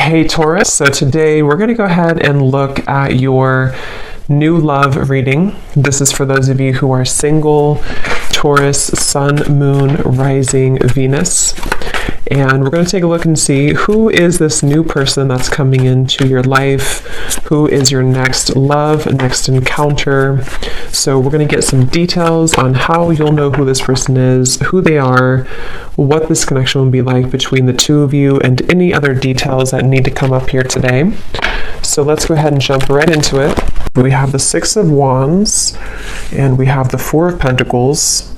Hey Taurus, so today we're going to go ahead and look at your new love reading. This is for those of you who are single, Taurus, Sun, Moon, Rising, Venus. And we're going to take a look and see who is this new person that's coming into your life, who is your next love, next encounter. So we're going to get some details on how you'll know who this person is, who they are, what this connection will be like between the two of you, and any other details that need to come up here today. So let's go ahead and jump right into it. We have the Six of Wands, and we have the Four of Pentacles.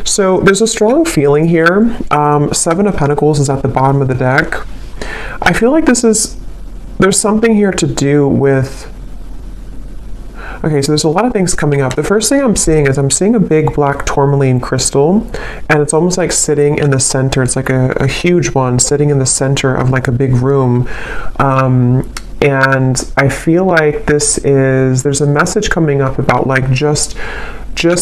So there's a strong feeling here. Seven of Pentacles is at the bottom of the deck. I feel like there's something here to do with, okay, so there's a lot of things coming up. The first thing I'm seeing is I'm seeing a big black tourmaline crystal, and it's almost like sitting in the center. It's like a huge one sitting in the center of like a big room. And I feel like there's a message coming up about like just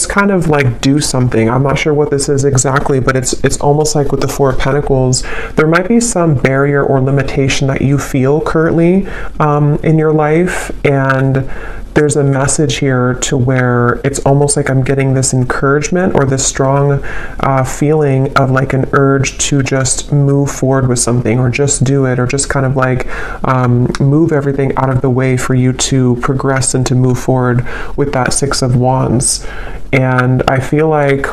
kind of like do something. I'm not sure what this is exactly, but it's almost like with the Four of Pentacles, there might be some barrier or limitation that you feel currently in your life, and there's a message here to where it's almost like I'm getting this encouragement or this strong feeling of like an urge to just move forward with something, or just do it, or just kind of like move everything out of the way for you to progress and to move forward with that Six of Wands. And I feel like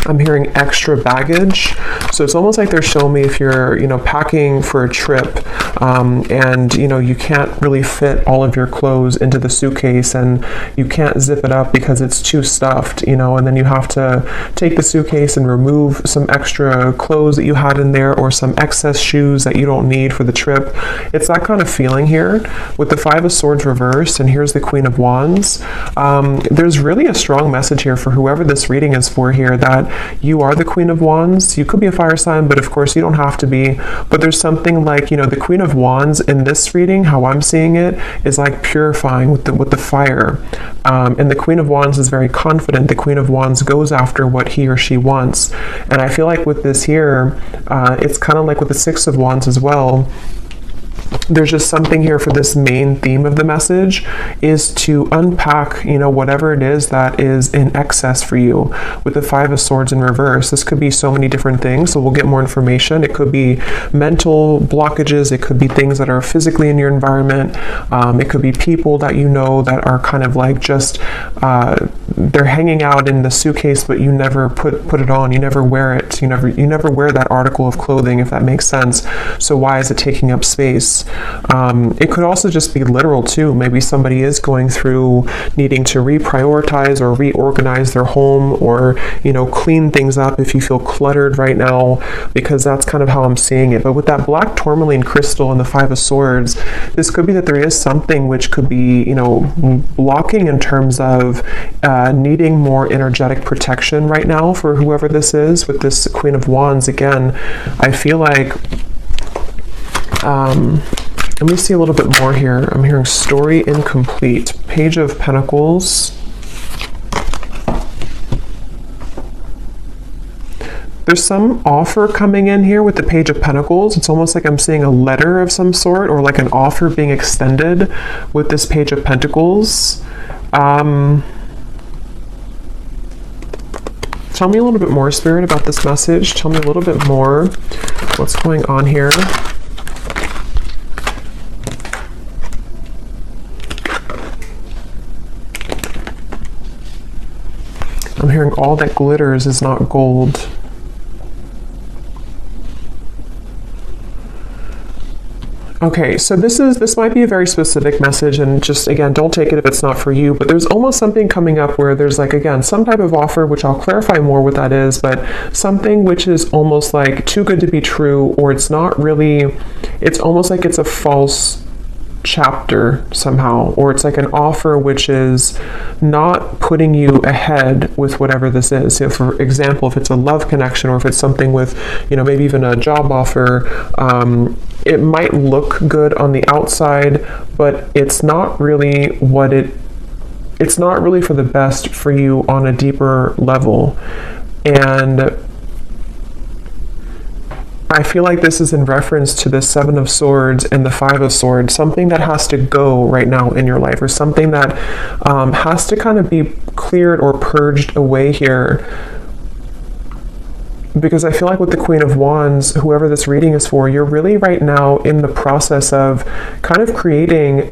I'm hearing extra baggage. So it's almost like they're showing me if you're, packing for a trip, and, you can't really fit all of your clothes into the suitcase, and you can't zip it up because it's too stuffed, and then you have to take the suitcase and remove some extra clothes that you had in there, or some excess shoes that you don't need for the trip. It's that kind of feeling here with the Five of Swords reversed, and here's the Queen of Wands. There's really a strong message here for whoever this reading is for here, that you are the Queen of Wands. You could be a fire sign, but of course you don't have to be. But there's something like, the Queen of Wands in this reading, how I'm seeing it, is like purifying with the fire. And the Queen of Wands is very confident. The Queen of Wands goes after what he or she wants. And I feel like with this here, it's kind of like with the Six of Wands as well. There's just something here for this main theme of the message is to unpack, whatever it is that is in excess for you. With the Five of Swords in reverse, this could be so many different things, so we'll get more information. It could be mental blockages, it could be things that are physically in your environment, it could be people that that are kind of like just, they're hanging out in the suitcase, but you never put it on, you never wear it, you never wear that article of clothing, if that makes sense. So why is it taking up space? It could also just be literal too. Maybe somebody is going through needing to reprioritize or reorganize their home, or clean things up if you feel cluttered right now, because that's kind of how I'm seeing it. But with that black tourmaline crystal and the Five of Swords, this could be that there is something which could be blocking in terms of needing more energetic protection right now for whoever this is. With this Queen of Wands, again, I feel like let me see a little bit more here. I'm hearing story incomplete. Page of Pentacles. There's some offer coming in here with the Page of Pentacles. It's almost like I'm seeing a letter of some sort, or like an offer being extended with this Page of Pentacles. Tell me a little bit more, Spirit, about this message. Tell me a little bit more. What's going on here? I'm hearing all that glitters is not gold. Okay, so this might be a very specific message, and just again, don't take it if it's not for you, but there's almost something coming up where there's like, again, some type of offer, which I'll clarify more what that is, but something which is almost like too good to be true, or it's not really, it's almost like it's a false chapter somehow, or it's like an offer which is not putting you ahead with whatever this is. So for example, if it's a love connection, or if it's something with, maybe even a job offer, it might look good on the outside, but it's not really it's not really for the best for you on a deeper level. And I feel like this is in reference to the Seven of Swords and the Five of Swords, something that has to go right now in your life, or something that has to kind of be cleared or purged away here. Because I feel like with the Queen of Wands, whoever this reading is for, you're really right now in the process of kind of creating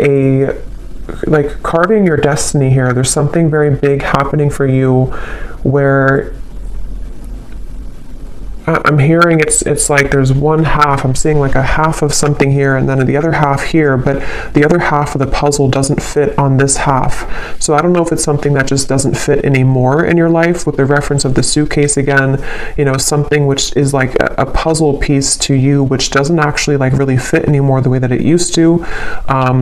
like carving your destiny here. There's something very big happening for you where I'm hearing it's like there's one half, I'm seeing like a half of something here and then the other half here, but the other half of the puzzle doesn't fit on this half. So I don't know if it's something that just doesn't fit anymore in your life, with the reference of the suitcase again, you know, something which is like a puzzle piece to you, which doesn't actually like really fit anymore the way that it used to.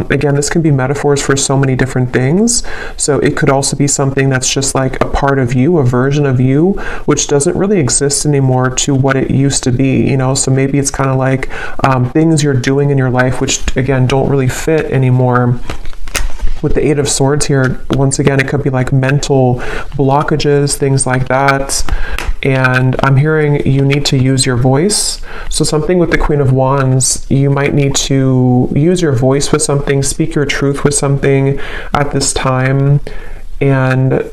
Again, this can be metaphors for so many different things. So it could also be something that's just like a part of you, a version of you, which doesn't really exist anymore to what it used to be, you know. So maybe it's kind of like things you're doing in your life which again don't really fit anymore. With the Eight of Swords here, once again, it could be like mental blockages, things like that. And I'm hearing you need to use your voice. So something with the Queen of Wands, you might need to use your voice with something, speak your truth with something at this time. And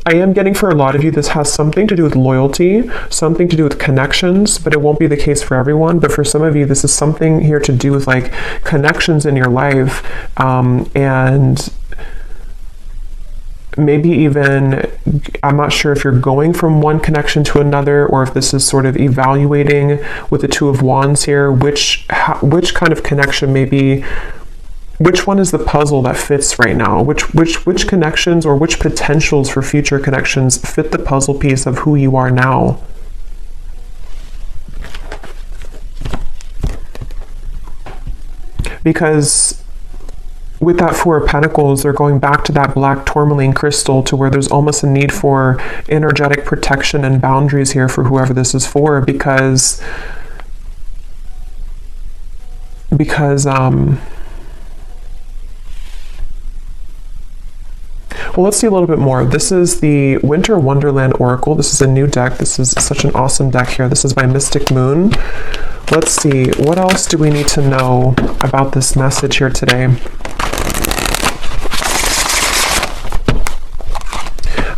I am getting, for a lot of you, this has something to do with loyalty, something to do with connections, but it won't be the case for everyone. But for some of you, this is something here to do with like connections in your life, and maybe even, I'm not sure if you're going from one connection to another, or if this is sort of evaluating with the Two of Wands here, which kind of connection maybe. Which one is the puzzle that fits right now? Which connections or which potentials for future connections fit the puzzle piece of who you are now? Because with that Four of Pentacles, they're going back to that black tourmaline crystal, to where there's almost a need for energetic protection and boundaries here for whoever this is for, because well, let's see a little bit more. This is the Winter Wonderland Oracle. This is a new deck. This is such an awesome deck here. This is by Mystic Moon. Let's see, what else do we need to know about this message here today?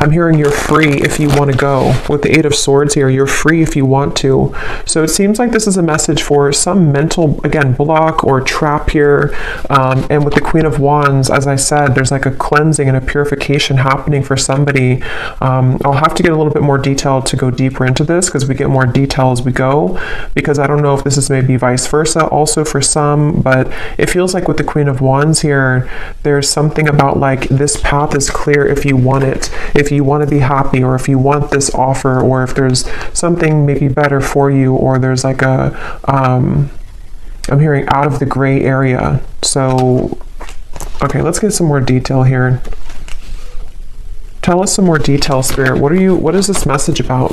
I'm hearing you're free if you want to go. With the Eight of Swords here, you're free if you want to. So it seems like this is a message for some mental, again, block or trap here. And with the Queen of Wands, as I said, there's like a cleansing and a purification happening for somebody. I'll have to get a little bit more detail to go deeper into this, because we get more detail as we go, because I don't know if this is maybe vice versa also for some, but it feels like with the Queen of Wands here, there's something about like this path is clear if you want it. If you want to be happy, or if you want this offer, or if there's something maybe better for you, or there's like a I'm hearing out of the gray area. So okay, let's get some more detail here. Tell us some more detail, Spirit. What is this message about?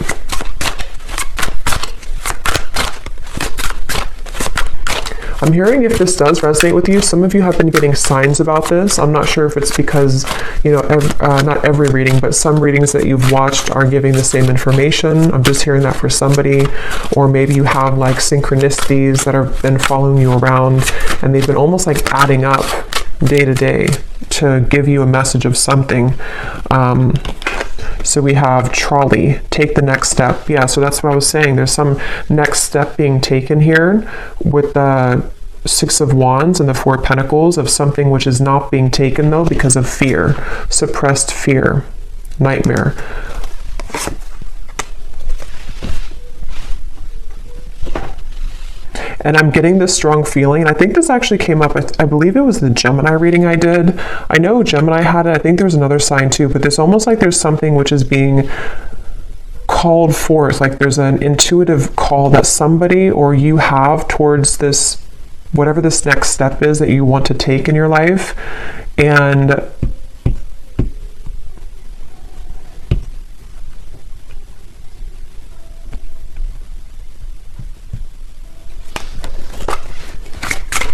I'm hearing, if this does resonate with you, some of you have been getting signs about this. I'm not sure if it's because, you know, not every reading, but some readings that you've watched are giving the same information. I'm just hearing that for somebody. Or maybe you have like synchronicities that have been following you around, and they've been almost like adding up day to day to give you a message of something. So we have trolley, take the next step. Yeah, so that's what I was saying. There's some next step being taken here with the Six of Wands and the Four of Pentacles, of something which is not being taken though because of fear, suppressed fear, nightmare. And I'm getting this strong feeling, and I think this actually came up, I believe it was the Gemini reading I did. I know Gemini had it, I think there's another sign too, but there's almost like there's something which is being called forth, like there's an intuitive call that somebody or you have towards this, whatever this next step is that you want to take in your life. And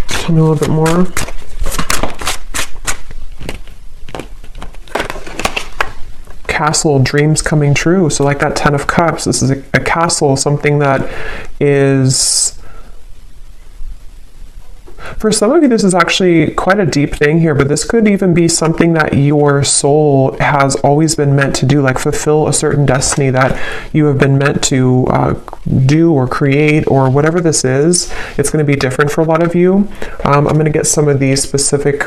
tell me a little bit more. castle, dreams coming true. So like that 10 of Cups, this is a castle, something that is... For some of you, this is actually quite a deep thing here, but this could even be something that your soul has always been meant to do, like fulfill a certain destiny that you have been meant to do or create, or whatever this is. It's going to be different for a lot of you. I'm going to get some of these specific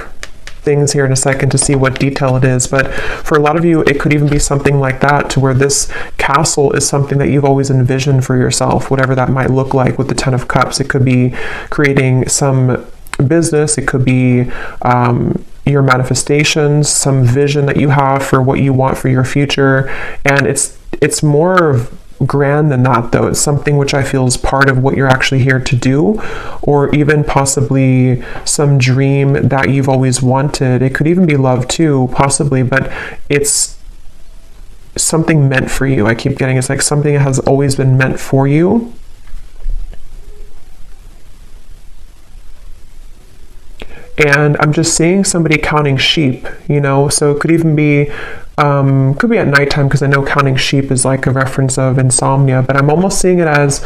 things here in a second to see what detail it is, but for a lot of you, it could even be something like that, to where this castle is something that you've always envisioned for yourself, whatever that might look like with the 10 of Cups. It could be creating some business, it could be your manifestations, some vision that you have for what you want for your future, and it's more grand than that, though. It's something which I feel is part of what you're actually here to do, or even possibly some dream that you've always wanted. It could even be love too, possibly, but it's something meant for you. I keep getting it's like something that has always been meant for you. And I'm just seeing somebody counting sheep, you know, so it could even be at nighttime, because I know counting sheep is like a reference of insomnia, but I'm almost seeing it as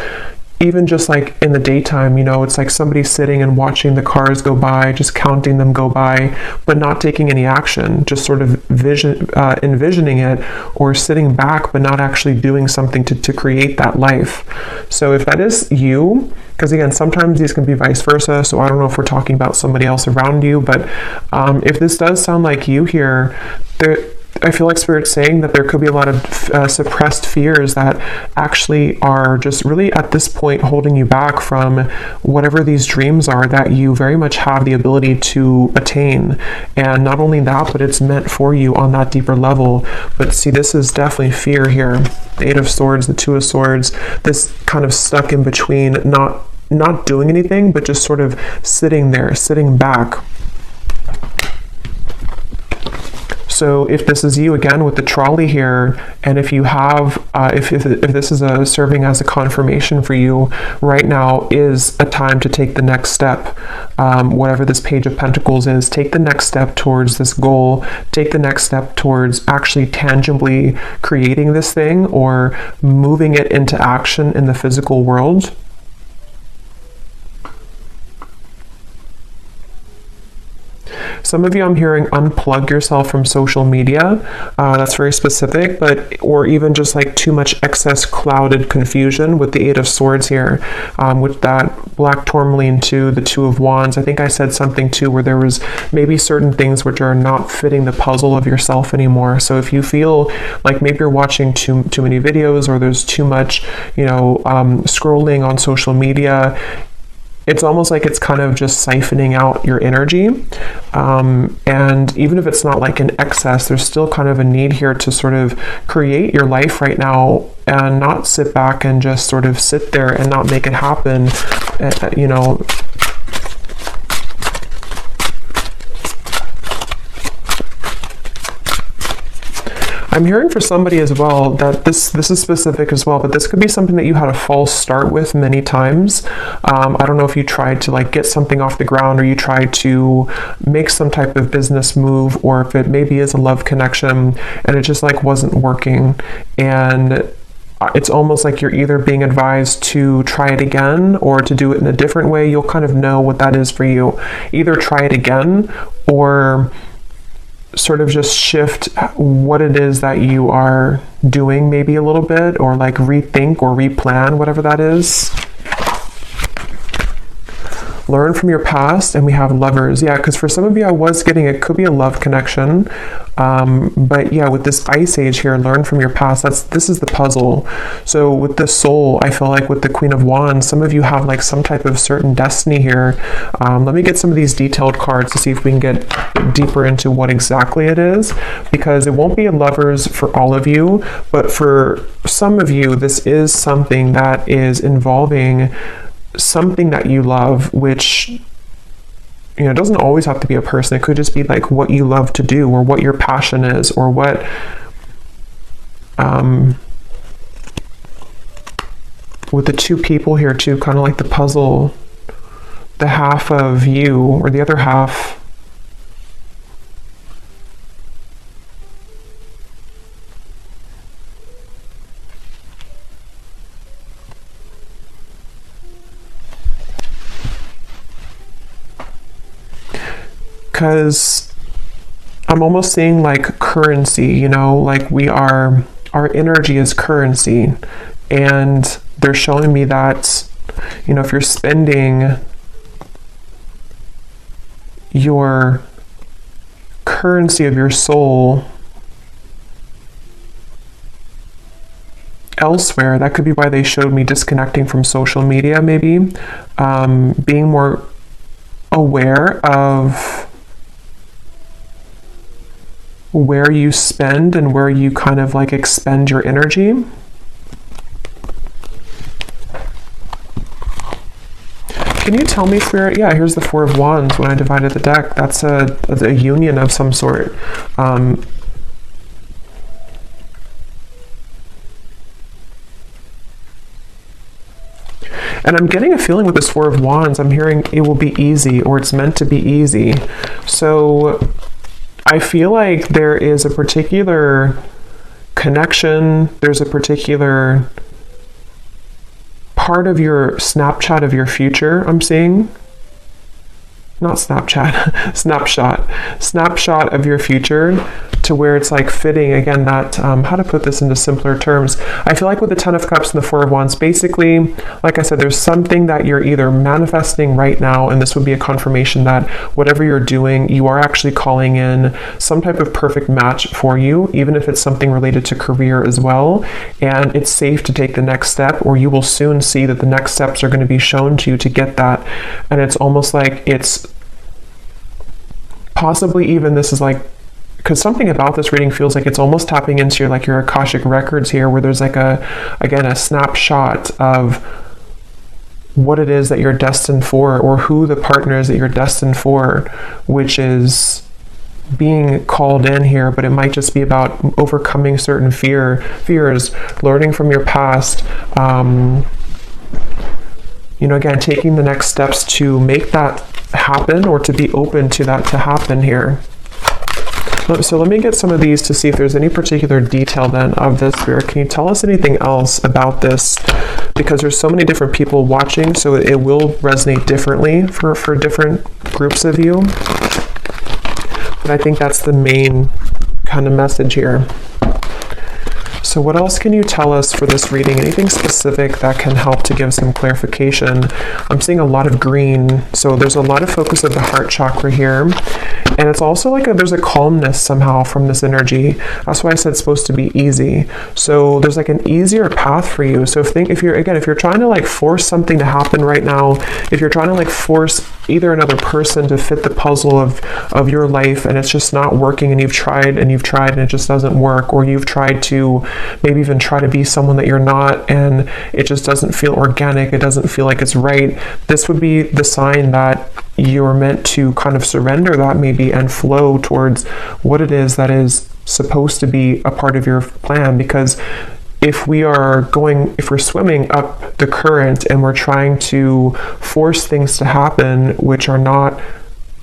even just like in the daytime, you know, it's like somebody sitting and watching the cars go by, just counting them go by, but not taking any action, just sort of envisioning it, or sitting back, but not actually doing something to create that life. So if that is you, because again, sometimes these can be vice versa, so I don't know if we're talking about somebody else around you, but if this does sound like you here, I feel like Spirit's saying that there could be a lot of suppressed fears that actually are just really at this point holding you back from whatever these dreams are that you very much have the ability to attain. And not only that, but it's meant for you on that deeper level. But see, this is definitely fear here. The 8 of Swords, the 2 of Swords, this kind of stuck in between, not doing anything, but just sort of sitting there, sitting back. So if this is you, again, with the trolley here, and if you have, if this is serving as a confirmation for you, right now is a time to take the next step. Whatever this Page of Pentacles is, take the next step towards this goal, take the next step towards actually tangibly creating this thing, or moving it into action in the physical world. Some of you, I'm hearing, unplug yourself from social media. That's very specific, or even just like too much excess clouded confusion with the 8 of Swords here, with that black tourmaline to the 2 of Wands. I think I said something too where there was maybe certain things which are not fitting the puzzle of yourself anymore. So if you feel like maybe you're watching too many videos, or there's too much, you know, scrolling on social media, it's almost like it's kind of just siphoning out your energy. And even if it's not like an excess, there's still kind of a need here to sort of create your life right now, and not sit back and just sort of sit there and not make it happen, you know. I'm hearing for somebody as well that this is specific as well, but this could be something that you had a false start with many times. I don't know if you tried to like get something off the ground, or you tried to make some type of business move, or if it maybe is a love connection and it just like wasn't working. And it's almost like you're either being advised to try it again or to do it in a different way. You'll kind of know what that is for you. Either try it again, or sort of just shift what it is that you are doing maybe a little bit, or like rethink or replan, whatever that is. Learn from your past, and we have Lovers. Yeah, because for some of you, I was getting, it could be a love connection. But yeah, with this Ice Age here, learn from your past. This is the puzzle. So with the Soul, I feel like with the Queen of Wands, some of you have like some type of certain destiny here. Let me get some of these detailed cards to see if we can get deeper into what exactly it is, because it won't be a Lovers for all of you, but for some of you, this is something that is involving something that you love, which, you know, it doesn't always have to be a person. It could just be like what you love to do, or what your passion is, or what with the 2 people here too, kind of like the puzzle, the half of you or the other half. because I'm almost seeing like currency, you know, like our energy is currency. And they're showing me that, you know, if you're spending your currency of your soul elsewhere, that could be why they showed me disconnecting from social media, maybe, being more aware of where you spend and where you kind of like expend your energy. Can you tell me, Spirit? Yeah, here's the Four of Wands. When I divided the deck, that's a union of some sort. And I'm getting a feeling with this Four of Wands, I'm hearing it will be easy, or it's meant to be easy. So I feel like there is a particular connection, there's a particular part of your Snapchat of your future I'm seeing. Not Snapchat, snapshot of your future, to where it's like fitting, again, that, how to put this into simpler terms. I feel like with the Ten of Cups and the Four of Wands, basically, like I said, there's something that you're either manifesting right now, and this would be a confirmation that whatever you're doing, you are actually calling in some type of perfect match for you, even if it's something related to career as well. And it's safe to take the next step, or you will soon see that the next steps are going to be shown to you to get that. And it's almost like it's possibly even, this is like, because something about this reading feels like it's almost tapping into your, like your Akashic records here, where there's like again, a snapshot of what it is that you're destined for, or who the partner is that you're destined for, which is being called in here. But it might just be about overcoming certain fears, learning from your past, you know, again, taking the next steps to make that happen, or to be open to that to happen here. So let me get some of these to see if there's any particular detail then of this, Spirit. Can you tell us anything else about this? Because there's so many different people watching, so it will resonate differently for different groups of you. But I think that's the main kind of message here. So what else can you tell us for this reading? Anything specific that can help to give some clarification? I'm seeing a lot of green, so there's a lot of focus of the heart chakra here. And it's also like there's a calmness somehow from this energy. That's why I said it's supposed to be easy. So there's like an easier path for you. So if you're trying to like force something to happen right now, if you're trying to like force either another person to fit the puzzle of your life, and it's just not working, and you've tried and it just doesn't work, or you've tried to maybe even try to be someone that you're not, and it just doesn't feel organic, it doesn't feel like it's right, this would be the sign that you're meant to kind of surrender that maybe and flow towards what it is that is supposed to be a part of your plan. Because if we're swimming up the current and we're trying to force things to happen which are not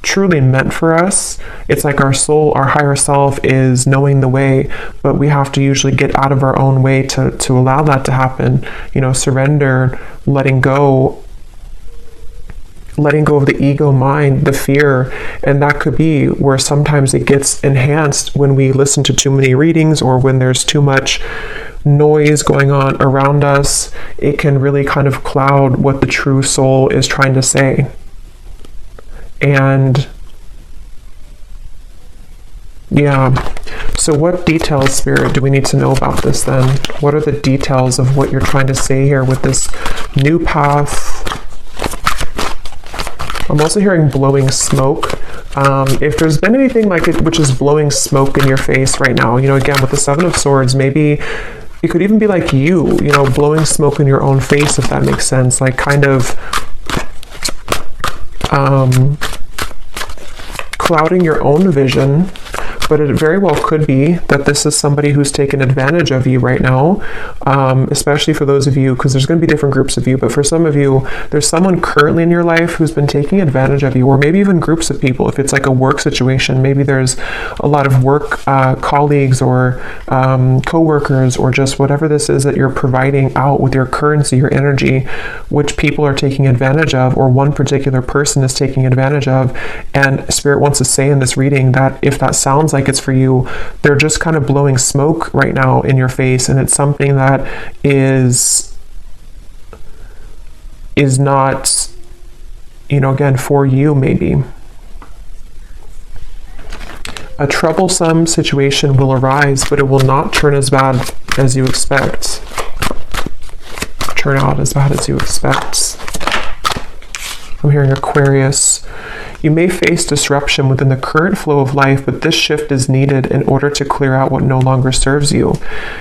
truly meant for us, it's like our soul, our higher self is knowing the way, but we have to usually get out of our own way to allow that to happen. You know, surrender, letting go of the ego mind, the fear. And that could be where sometimes it gets enhanced when we listen to too many readings, or when there's too much noise going on around us. It can really kind of cloud what the true soul is trying to say. And yeah, so what details, Spirit, do we need to know about this then? What are the details of what you're trying to say here with this new path? I'm also hearing blowing smoke. If there's been anything like it which is blowing smoke in your face right now, you know, again, with the Seven of Swords, maybe it could even be like you know, blowing smoke in your own face, if that makes sense, like kind of clouding your own vision. but it very well could be that this is somebody who's taken advantage of you right now, especially for those of you, because there's going to be different groups of you, but for some of you, there's someone currently in your life who's been taking advantage of you, or maybe even groups of people. If it's like a work situation, maybe there's a lot of work colleagues or co-workers, or just whatever this is that you're providing out with your currency, your energy, which people are taking advantage of, or one particular person is taking advantage of. And Spirit wants to say in this reading that if that sounds like it's for you, they're just kind of blowing smoke right now in your face, and it's something that is not, you know, again, for you. Maybe a troublesome situation will arise, but it will not turn as bad as you expect. Turn out as bad as you expect. I'm hearing Aquarius. You may face disruption within the current flow of life, but this shift is needed in order to clear out what no longer serves you.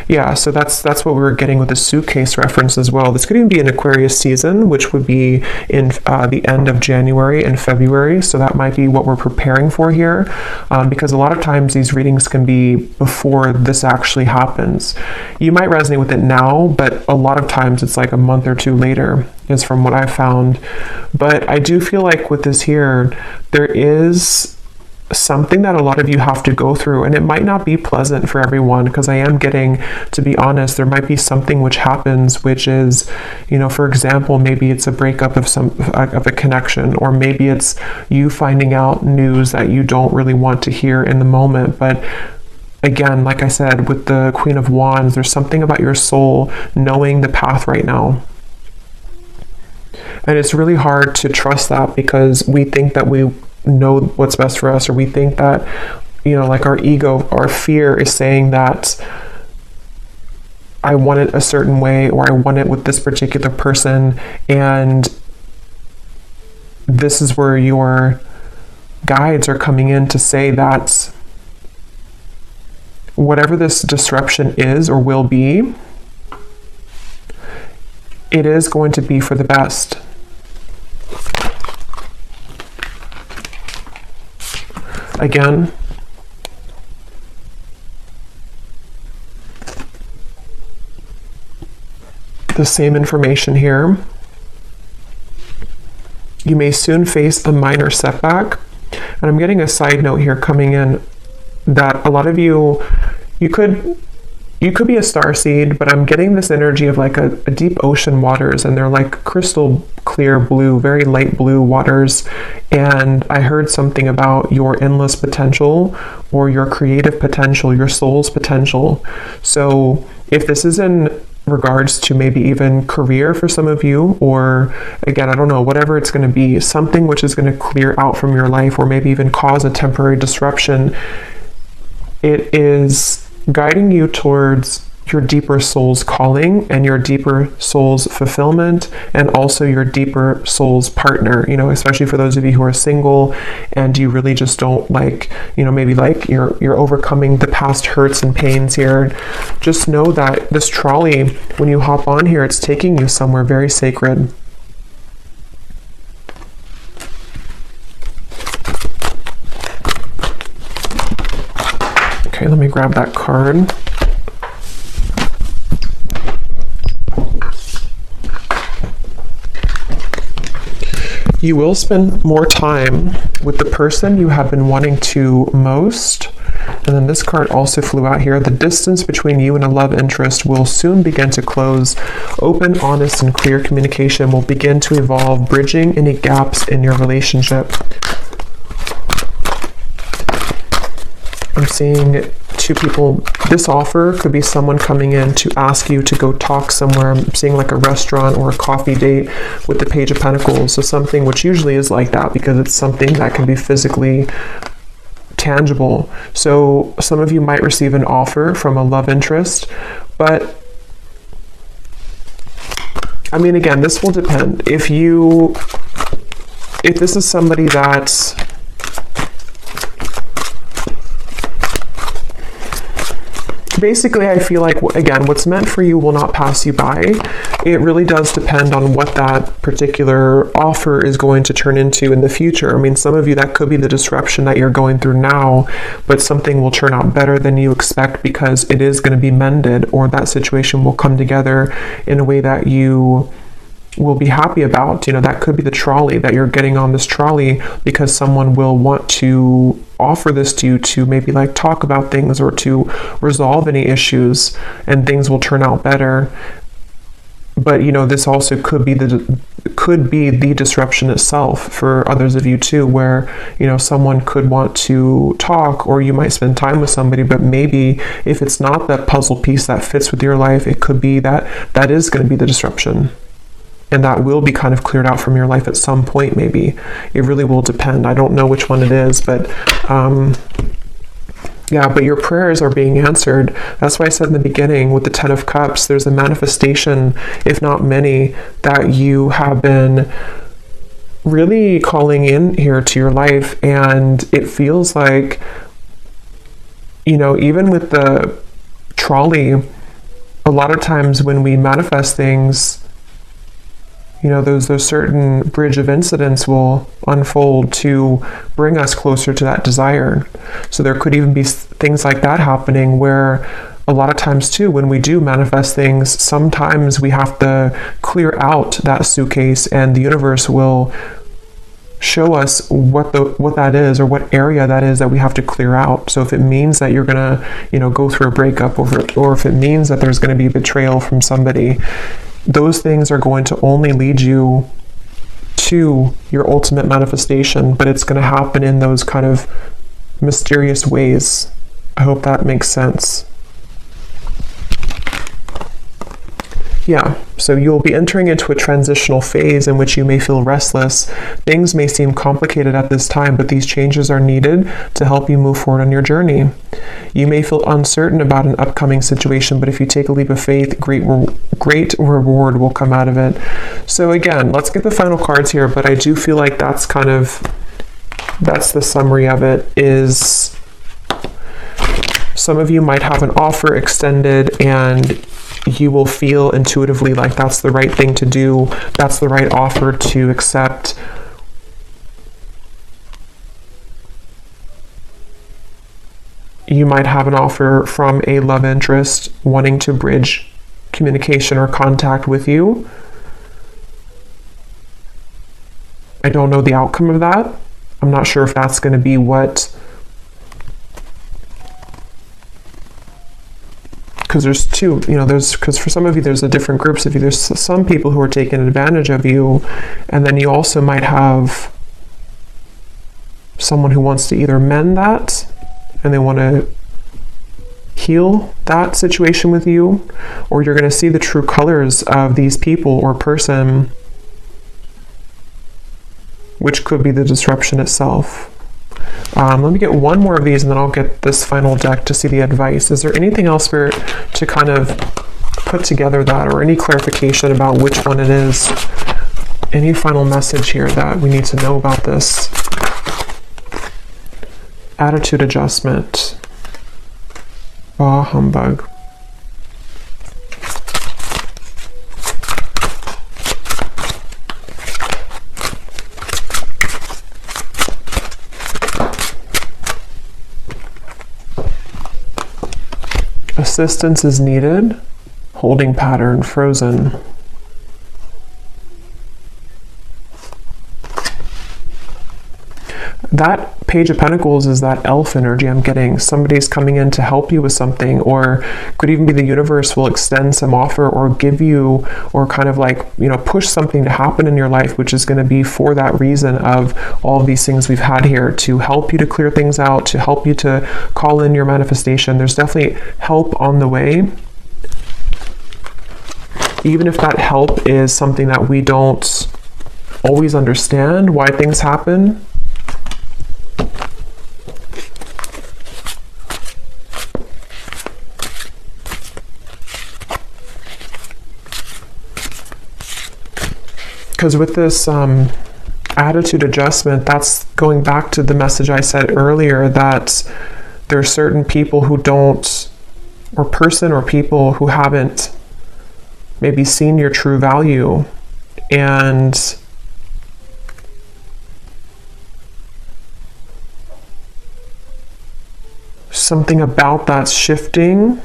Yeah, so that's what we were getting with the suitcase reference as well. This could even be an Aquarius season, which would be in the end of January and February. So that might be what we're preparing for here, because a lot of times these readings can be before this actually happens. You might resonate with it now, but a lot of times it's like a month or two later, is from what I found. But I do feel like with this here, there is something that a lot of you have to go through, and it might not be pleasant for everyone, because I am getting, to be honest, there might be something which happens, which is, you know, for example, maybe it's a breakup of a connection, or maybe it's you finding out news that you don't really want to hear in the moment. But again, like I said, with the Queen of Wands, there's something about your soul knowing the path right now. And it's really hard to trust that, because we think that we know what's best for us, or we think that, you know, like our ego, our fear is saying that I want it a certain way, or I want it with this particular person. And this is where your guides are coming in to say that whatever this disruption is or will be, it is going to be for the best. Again, the same information here. You may soon face a minor setback. And I'm getting a side note here coming in that a lot of you could be a starseed, but I'm getting this energy of like a deep ocean waters, and they're like crystal clear blue, very light blue waters. And I heard something about your endless potential, or your creative potential, your soul's potential. So if this is in regards to maybe even career for some of you, or again, I don't know, whatever it's going to be, something which is going to clear out from your life, or maybe even cause a temporary disruption, it is guiding you towards your deeper soul's calling and your deeper soul's fulfillment, and also your deeper soul's partner, you know, especially for those of you who are single and you really just don't like, you know, maybe like you're overcoming the past hurts and pains here. Just know that this trolley, when you hop on here, it's taking you somewhere very sacred. Okay, let me grab that card. You will spend more time with the person you have been wanting to most. And then this card also flew out here. The distance between you and a love interest will soon begin to close. Open, honest, and clear communication will begin to evolve, bridging any gaps in your relationship. I'm seeing two people. This offer could be someone coming in to ask you to go talk somewhere. I'm seeing like a restaurant or a coffee date with the Page of Pentacles. So something which usually is like that, because it's something that can be physically tangible. So some of you might receive an offer from a love interest, but I mean, again, this will depend. If this is somebody that basically, I feel like, again, what's meant for you will not pass you by. It really does depend on what that particular offer is going to turn into in the future. I mean, some of you, that could be the disruption that you're going through now, but something will turn out better than you expect because it is going to be mended, or that situation will come together in a way that you will be happy about. You know, that could be the trolley, that you're getting on this trolley because someone will want to offer this to you to maybe like talk about things or to resolve any issues, and things will turn out better. But you know, this also could be the disruption itself for others of you too, where you know, someone could want to talk, or you might spend time with somebody, but maybe if it's not that puzzle piece that fits with your life, it could be that is going to be the disruption. And that will be kind of cleared out from your life at some point, maybe. It really will depend. I don't know which one it is, but yeah, but your prayers are being answered. That's why I said in the beginning with the 10 of Cups, there's a manifestation, if not many, that you have been really calling in here to your life. And it feels like, you know, even with the trolley, a lot of times when we manifest things, you know, those certain bridge of incidents will unfold to bring us closer to that desire. So there could even be things like that happening, where a lot of times too, when we do manifest things, sometimes we have to clear out that suitcase, and the universe will show us what that is, or what area that is that we have to clear out. So if it means that you're gonna, you know, go through a breakup, or if it means that there's going to be betrayal from somebody, those things are going to only lead you to your ultimate manifestation, but it's going to happen in those kind of mysterious ways. I hope that makes sense. Yeah, so you'll be entering into a transitional phase in which you may feel restless. Things may seem complicated at this time, but these changes are needed to help you move forward on your journey. You may feel uncertain about an upcoming situation, but if you take a leap of faith, great reward will come out of it. So again, let's get the final cards here, but I do feel like that's the summary of it. Is some of you might have an offer extended, and you will feel intuitively like that's the right thing to do, that's the right offer to accept. You might have an offer from a love interest wanting to bridge communication or contact with you. I don't know the outcome of that. I'm not sure if that's going to be what, because there's two, you know, because for some of you, there's a different groups of you. There's some people who are taking advantage of you, and then you also might have someone who wants to either mend that, and they want to heal that situation with you, or you're going to see the true colors of these people or person, which could be the disruption itself. Let me get one more of these, and then I'll get this final deck to see the advice. Is there anything else, Spirit, to kind of put together that, or any clarification about which one it is? Any final message here that we need to know about this? Attitude adjustment. Bah humbug. Assistance is needed. Holding pattern, frozen. That Page of Pentacles is that elf energy I'm getting. Somebody's coming in to help you with something, or could even be the universe will extend some offer or give you, or kind of like, you know, push something to happen in your life, which is going to be for that reason of all of these things we've had here, to help you to clear things out, to help you to call in your manifestation. There's definitely help on the way. Even if that help is something that we don't always understand why things happen. Because with this attitude adjustment, that's going back to the message I said earlier, that there are certain people who don't or person or people who haven't maybe seen your true value, and something about that's shifting.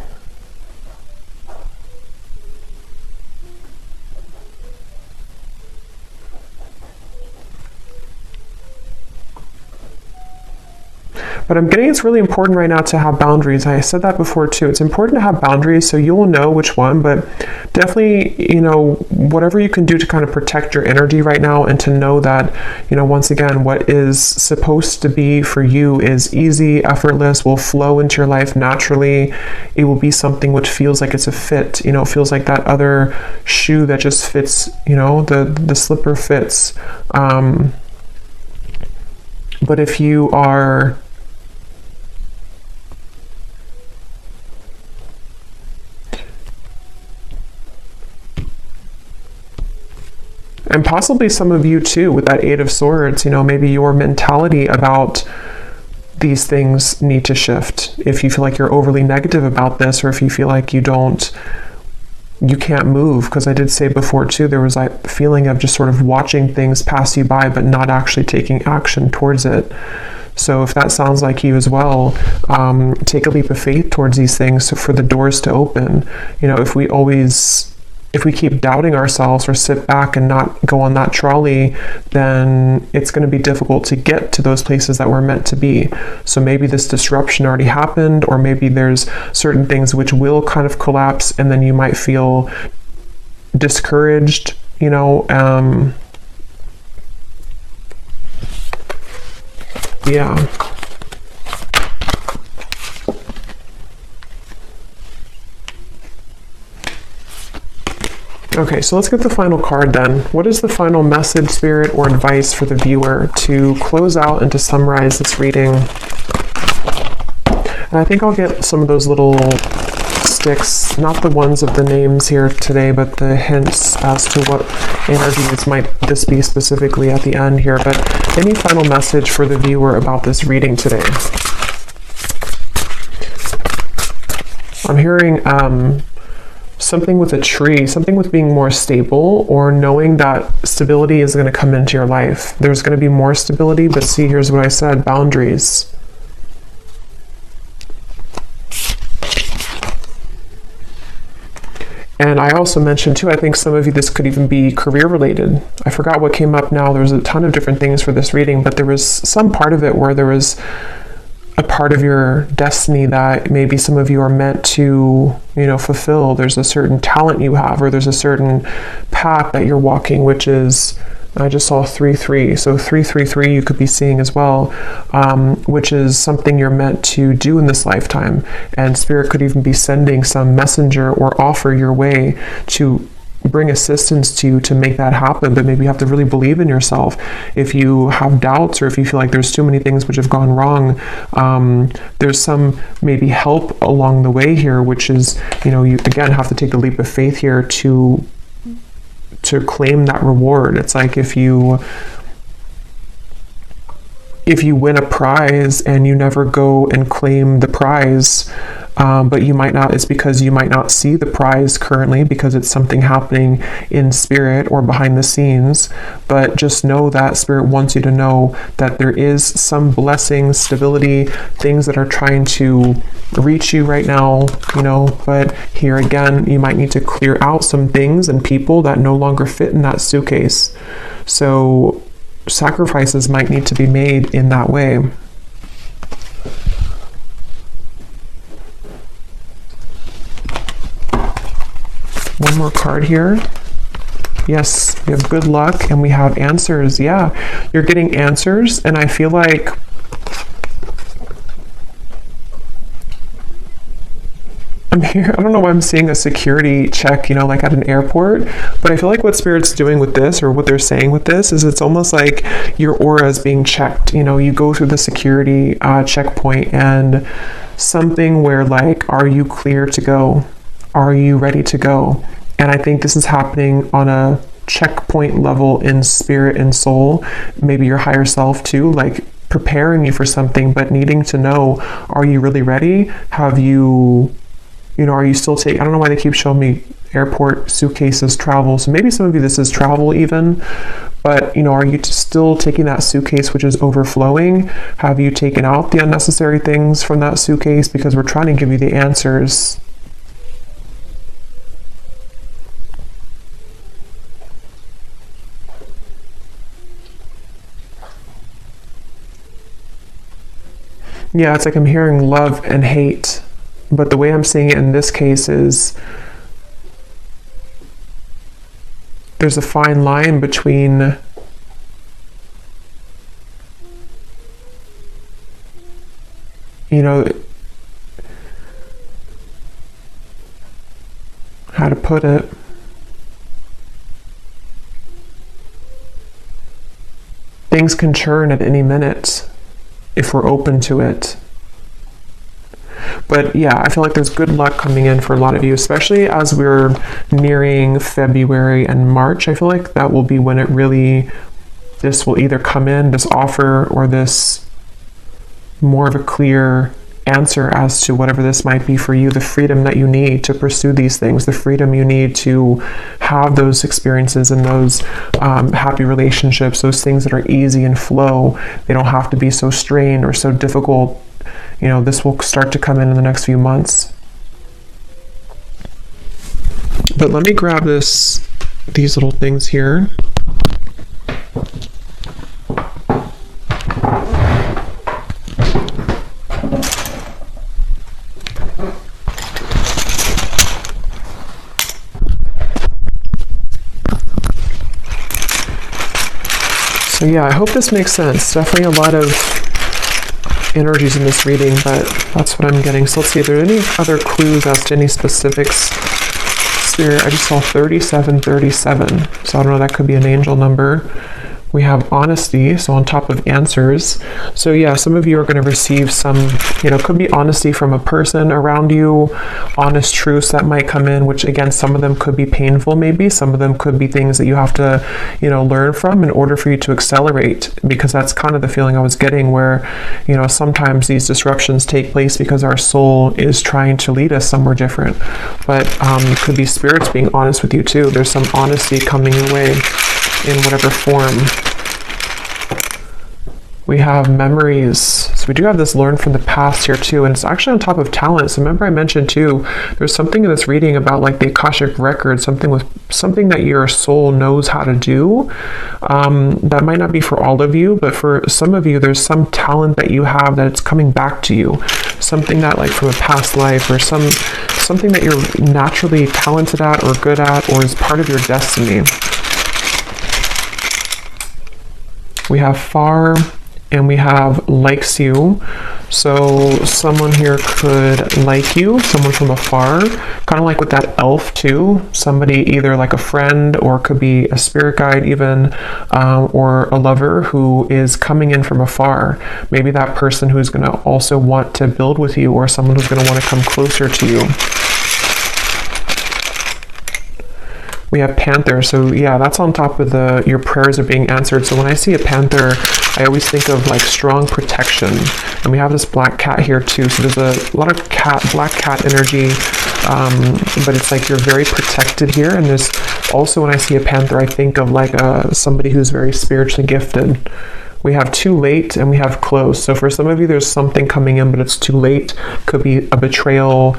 But I'm getting it's really important right now to have boundaries. I said that before too. It's important to have boundaries so you will know which one, but definitely, you know, whatever you can do to kind of protect your energy right now, and to know that, you know, once again, what is supposed to be for you is easy, effortless, will flow into your life naturally. It will be something which feels like it's a fit, you know, it feels like that other shoe that just fits, you know, the slipper fits. But if you are and possibly some of you too, with that Eight of Swords, you know, maybe your mentality about these things need to shift. If you feel like you're overly negative about this, or if you feel like you can't move, because I did say before too, there was that feeling of just sort of watching things pass you by, but not actually taking action towards it. So if that sounds like you as well, take a leap of faith towards these things for the doors to open. You know, if we keep doubting ourselves or sit back and not go on that trolley, then it's going to be difficult to get to those places that we're meant to be. So maybe this disruption already happened, or maybe there's certain things which will kind of collapse, and then you might feel discouraged, you know. Yeah. Okay, so let's get the final card then. What is the final message, spirit, or advice for the viewer to close out and to summarize this reading? And I think I'll get some of those little sticks, not the ones of the names here today, but the hints as to what energies might this be specifically at the end here. But any final message for the viewer about this reading today? I'm hearing something with a tree, something with being more stable, or knowing that stability is going to come into your life. There's going to be more stability, but see, here's what I said, boundaries. And I also mentioned too, I think some of you, this could even be career related. I forgot what came up now. There was a ton of different things for this reading, but there was some part of it where there was a part of your destiny that maybe some of you are meant to, you know, fulfill. There's a certain talent you have, or there's a certain path that you're walking, which is, I just saw 3-3. So 3-3-3 you could be seeing as well, which is something you're meant to do in this lifetime. And Spirit could even be sending some messenger or offer your way to bring assistance to you to make that happen. But maybe you have to really believe in yourself. If you have doubts, or if you feel like there's too many things which have gone wrong, there's some maybe help along the way here, which is, you know, you again have to take a leap of faith here to claim that reward. It's like if you win a prize and you never go and claim the prize, but you might not, it's because you might not see the prize currently, because it's something happening in spirit or behind the scenes. But just know that Spirit wants you to know that there is some blessing, stability, things that are trying to reach you right now, you know. But here again, you might need to clear out some things and people that no longer fit in that suitcase. So sacrifices might need to be made in that way. One more card here. Yes, we have good luck and we have answers. Yeah, you're getting answers, and I feel like I'm here. I don't know why I'm seeing a security check, you know, like at an airport, but I feel like what Spirit's doing with this, or what they're saying with this, is it's almost like your aura is being checked. You know, you go through the security checkpoint, and something where like, are you clear to go? Are you ready to go? And I think this is happening on a checkpoint level in spirit and soul, maybe your higher self too, like preparing you for something, but needing to know, are you really ready? Have you You know, are you still taking, I don't know why they keep showing me airport, suitcases, travel. So maybe some of you, this is travel even, but you know, are you still taking that suitcase which is overflowing? Have you taken out the unnecessary things from that suitcase? Because we're trying to give you the answers. Yeah, it's like I'm hearing love and hate, but the way I'm seeing it in this case is there's a fine line between you know, how to put it. Things can churn at any minute if we're open to it. But yeah, I feel like there's good luck coming in for a lot of you, especially as we're nearing February and March. I feel like that will be when it really, this will either come in, this offer, or this more of a clear answer as to whatever this might be for you, the freedom that you need to pursue these things, the freedom you need to have those experiences and those happy relationships, those things that are easy and flow. They don't have to be so strained or so difficult. You know, this will start to come in the next few months. But let me grab these little things here. So yeah, I hope this makes sense. Definitely a lot of energies in this reading, but that's what I'm getting. So let's see if there are any other clues as to any specifics. Spirit, I just saw 3737. So I don't know, that could be an angel number. We have honesty, so on top of answers. So yeah, some of you are going to receive some, you know, could be honesty from a person around you, honest truths that might come in, which again, some of them could be painful maybe, some of them could be things that you have to, you know, learn from in order for you to accelerate, because that's kind of the feeling I was getting where, you know, sometimes these disruptions take place because our soul is trying to lead us somewhere different. But it could be spirits being honest with you too. There's some honesty coming your way in whatever form. We have memories. So we do have this learn from the past here too, and it's actually on top of talent. So remember I mentioned too, there's something in this reading about like the Akashic record, something that your soul knows how to do. That might not be for all of you, but for some of you, there's some talent that you have that it's coming back to you. Something that like from a past life, or something that you're naturally talented at or good at, or is part of your destiny. We have far, and we have likes you. So someone here could like you, someone from afar, kind of like with that elf too. Somebody either like a friend, or could be a spirit guide even, or a lover who is coming in from afar. Maybe that person who's going to also want to build with you, or someone who's going to want to come closer to you. We have panther, so yeah, that's on top of your prayers are being answered. So when I see a panther, I always think of like strong protection. And we have this black cat here too, so there's a lot of black cat energy, but it's like you're very protected here. And there's also, when I see a panther, I think of like somebody who's very spiritually gifted. We have too late, and we have close. So for some of you, there's something coming in, but it's too late. Could be a betrayal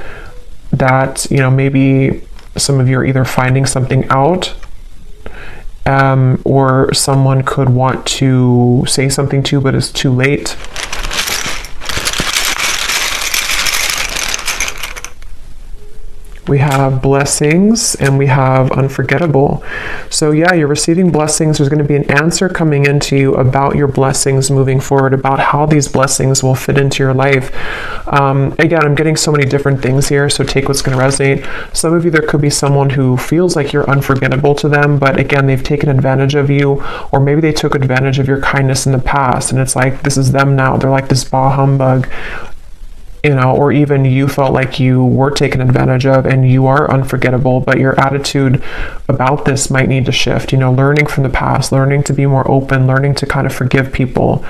that, you know, maybe some of you are either finding something out, or someone could want to say something to you, but it's too late. We have blessings, and we have unforgettable. So yeah, you're receiving blessings. There's going to be an answer coming into you about your blessings moving forward, about how these blessings will fit into your life. Again, I'm getting so many different things here, so take what's going to resonate. Some of you, there could be someone who feels like you're unforgettable to them, but again, they've taken advantage of you, or maybe they took advantage of your kindness in the past, and it's like, this is them now. They're like this bah humbug. You know, or even you felt like you were taken advantage of and you are unforgettable, but your attitude about this might need to shift. You know, learning from the past, learning to be more open, learning to kind of forgive people.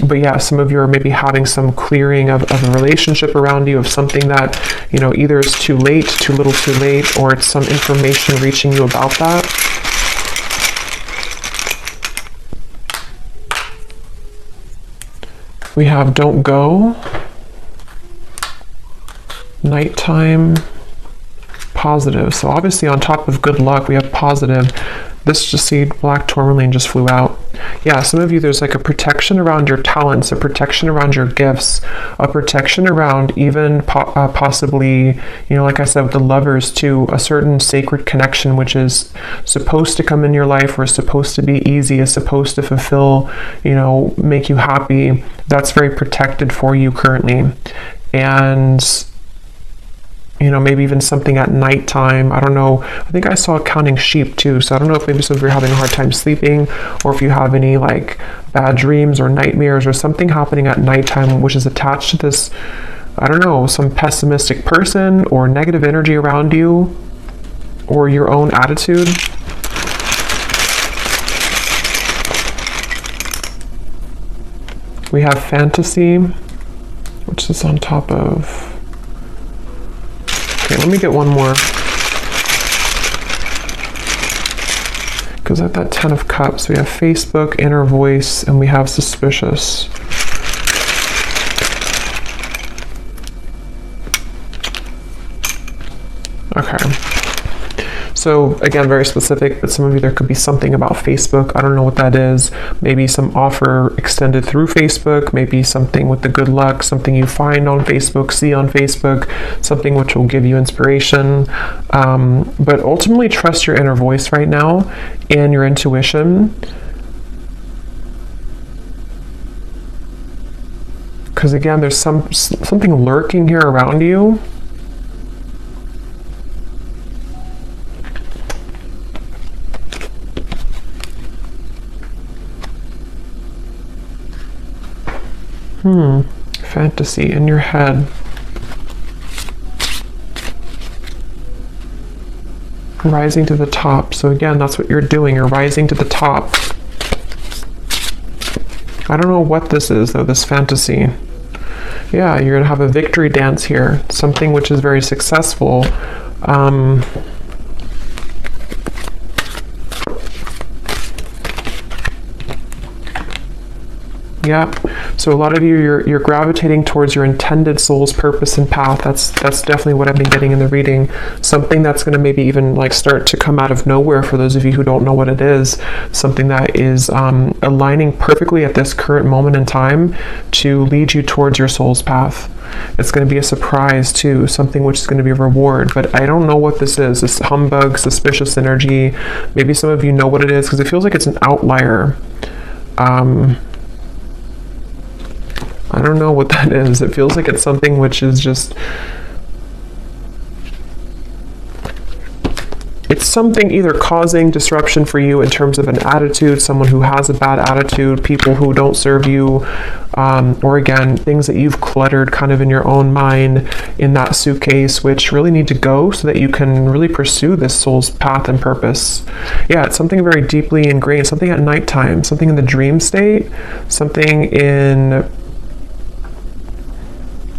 But yeah, some of you are maybe having some clearing of a relationship around you, of something that, you know, either is too late, too little too late, or it's some information reaching you about that. We have don't go, nighttime, positive. So obviously on top of good luck, we have positive. This just see black tourmaline just flew out. Yeah, some of you, there's like a protection around your talents, a protection around your gifts, a protection around even possibly, you know, like I said, with the lovers too, a certain sacred connection, which is supposed to come in your life, or is supposed to be easy, is supposed to fulfill, you know, make you happy. That's very protected for you currently. And you know, maybe even something at nighttime. I don't know. I think I saw counting sheep too. So I don't know if maybe some of you are having a hard time sleeping, or if you have any like bad dreams or nightmares or something happening at nighttime, which is attached to this, I don't know, some pessimistic person or negative energy around you, or your own attitude. We have fantasy, which is on top of. Okay, let me get one more. Because at that 10 of Cups, we have Facebook, inner voice, and we have suspicious. Okay. So again, very specific, but some of you, there could be something about Facebook. I don't know what that is. Maybe some offer extended through Facebook, maybe something with the good luck, something you find on Facebook, see on Facebook, something which will give you inspiration. But ultimately trust your inner voice right now and your intuition. Because again, there's something lurking here around you. Fantasy in your head. Rising to the top. So again, that's what you're doing. You're rising to the top. I don't know what this is though, this fantasy. Yeah, you're gonna have a victory dance here. Something which is very successful. Yeah, so a lot of you, you're gravitating towards your intended soul's purpose and path. That's definitely what I've been getting in the reading. Something that's going to maybe even like start to come out of nowhere for those of you who don't know what it is. Something that is aligning perfectly at this current moment in time to lead you towards your soul's path. It's going to be a surprise too, something which is going to be a reward, but I don't know what this is. This humbug, suspicious energy. Maybe some of you know what it is because it feels like it's an outlier. I don't know what that is. It feels like it's something which is just, it's something either causing disruption for you in terms of an attitude, someone who has a bad attitude, people who don't serve you, or again, things that you've cluttered kind of in your own mind in that suitcase, which really need to go so that you can really pursue this soul's path and purpose. Yeah, it's something very deeply ingrained, something at nighttime, something in the dream state, something in...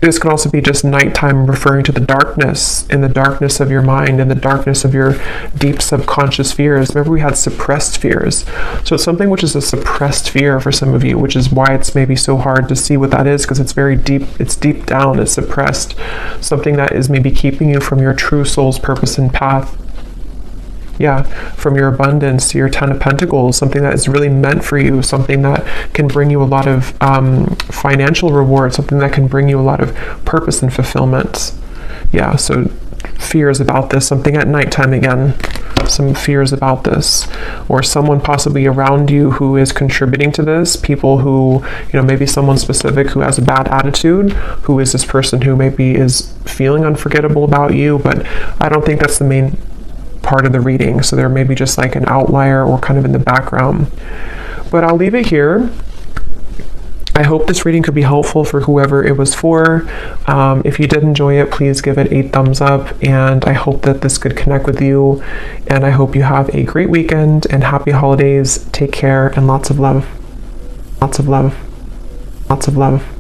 This can also be just nighttime, referring to the darkness, in the darkness of your mind, in the darkness of your deep subconscious fears. Remember, we had suppressed fears. So it's something which is a suppressed fear for some of you, which is why it's maybe so hard to see what that is, because it's very deep, it's deep down, it's suppressed. Something that is maybe keeping you from your true soul's purpose and path. Yeah, from your abundance to your 10 of Pentacles, something that is really meant for you, something that can bring you a lot of financial reward, something that can bring you a lot of purpose and fulfillment. Yeah, so fears about this, something at nighttime again, some fears about this, or someone possibly around you who is contributing to this, people who, you know, maybe someone specific who has a bad attitude, who is this person who maybe is feeling unforgettable about you, but I don't think that's the main part of the reading, so there may be just like an outlier or kind of in the background. But I'll leave it here. I hope this reading could be helpful for whoever it was for. If you did enjoy it, please give it a thumbs up, and I hope that this could connect with you, and I hope you have a great weekend and happy holidays. Take care and lots of love. Lots of love. Lots of love.